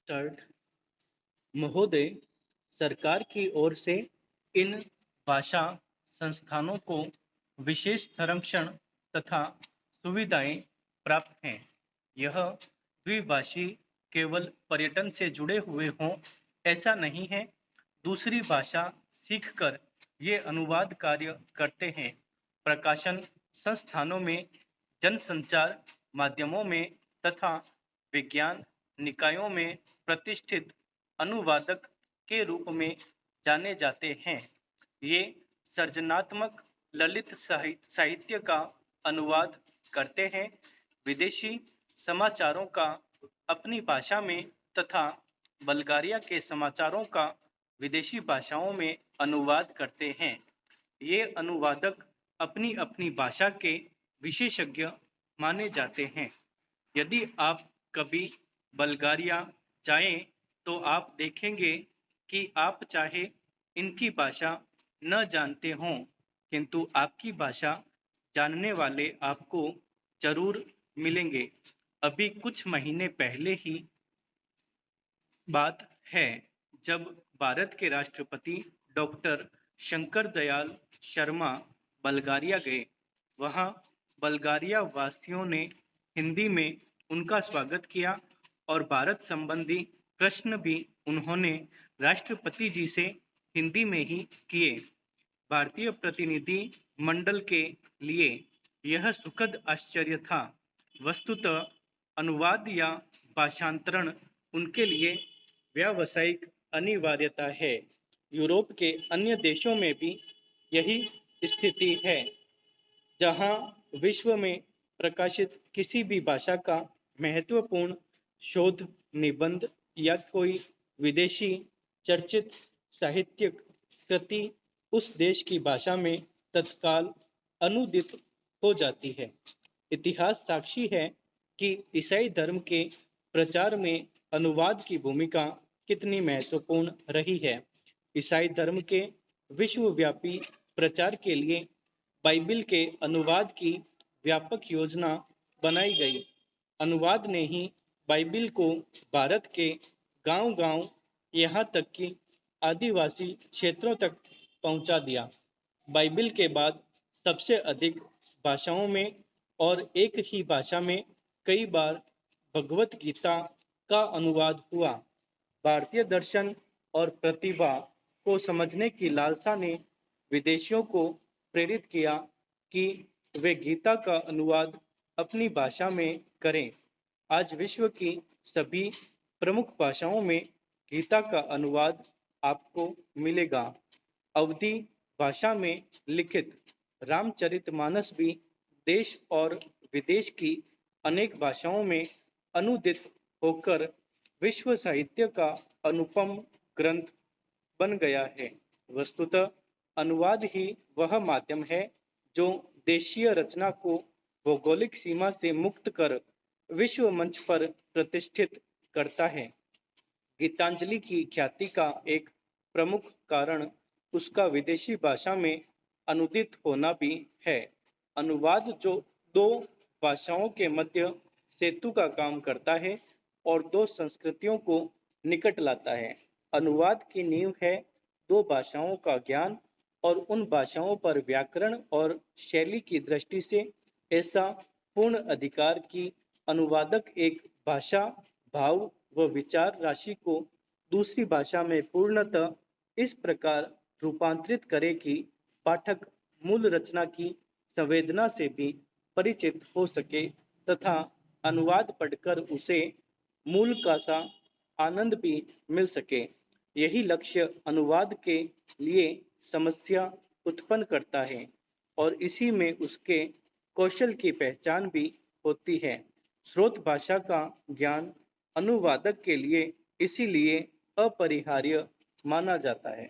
Start. महोदय, सरकार की ओर से इन भाषा संस्थानों को विशेष संरक्षण तथा सुविधाएं प्राप्त हैं। यह द्विभाषी केवल पर्यटन से जुड़े हुए हों ऐसा नहीं है। दूसरी भाषा सीखकर ये अनुवाद कार्य करते हैं। प्रकाशन संस्थानों में, जनसंचार माध्यमों में तथा विज्ञान निकायों में प्रतिष्ठित अनुवादक के रूप में जाने जाते हैं। ये सृजनात्मक ललित साहित्य का अनुवाद करते हैं, विदेशी समाचारों का अपनी भाषा में तथा बल्गारिया के समाचारों का विदेशी भाषाओं में अनुवाद करते हैं। ये अनुवादक अपनी अपनी भाषा के विशेषज्ञ माने जाते हैं। यदि आप कभी बल्गारिया जाएं तो आप देखेंगे कि आप चाहे इनकी भाषा न जानते हों, किंतु आपकी भाषा जानने वाले आपको जरूर मिलेंगे। अभी कुछ महीने पहले ही बात है जब भारत के राष्ट्रपति डॉक्टर शंकर दयाल शर्मा बल्गारिया गए। वहां बल्गारिया वासियों ने हिंदी में उनका स्वागत किया और भारत संबंधी प्रश्न भी उन्होंने राष्ट्रपति जी से हिंदी में ही किए। भारतीय प्रतिनिधि मंडल के लिए यह सुखद आश्चर्य था। वस्तुतः अनुवाद या भाषांतरण उनके लिए व्यावसायिक अनिवार्यता है। यूरोप के अन्य देशों में भी यही स्थिति है, जहां विश्व में प्रकाशित किसी भी भाषा का महत्वपूर्ण शोध निबंध या कोई विदेशी चर्चित साहित्यिक कृति उस देश की भाषा में तत्काल अनुदित हो जाती है। इतिहास साक्षी है कि ईसाई धर्म के प्रचार में अनुवाद की भूमिका कितनी महत्वपूर्ण रही है। ईसाई धर्म के विश्वव्यापी प्रचार के लिए बाइबिल के अनुवाद की व्यापक योजना बनाई गई। अनुवाद ने ही बाइबिल को भारत के गांव-गांव, यहाँ तक कि आदिवासी क्षेत्रों तक पहुंचा दिया। बाइबिल के बाद सबसे अधिक भाषाओं में और एक ही भाषा में कई बार भगवत गीता का अनुवाद हुआ। भारतीय दर्शन और प्रतिभा को समझने की लालसा ने विदेशियों को प्रेरित किया कि वे गीता का अनुवाद अपनी भाषा में करें। आज विश्व की सभी प्रमुख भाषाओं में गीता का अनुवाद आपको मिलेगा। अवधी भाषा में लिखित रामचरितमानस भी देश और विदेश की अनेक भाषाओं में अनुदित होकर विश्व साहित्य का अनुपम ग्रंथ बन गया है। वस्तुतः अनुवाद ही वह माध्यम है जो देशीय रचना को भौगोलिक सीमा से मुक्त कर विश्व मंच पर प्रतिष्ठित करता है। गीतांजलि की ख्याति का एक प्रमुख कारण उसका विदेशी भाषा में अनुदित होना भी है। अनुवाद जो दो भाषाओं के मध्य सेतु का काम करता है और दो संस्कृतियों को निकट लाता है। अनुवाद की नींव है दो भाषाओं का ज्ञान और उन भाषाओं पर व्याकरण और शैली की दृष्टि से ऐसा पूर्ण अधिकार कि अनुवादक एक भाषा, भाव व विचार राशि को दूसरी भाषा में पूर्णतः इस प्रकार रूपांतरित करे कि पाठक मूल रचना की संवेदना से भी परिचित हो सके तथा अनुवाद पढ़कर उसे मूल का सा आनंद भी मिल सके। यही लक्ष्य अनुवाद के लिए समस्या उत्पन्न करता है और इसी में उसके कौशल की पहचान भी होती है। स्रोत भाषा का ज्ञान अनुवादक के लिए इसीलिए अपरिहार्य माना जाता है।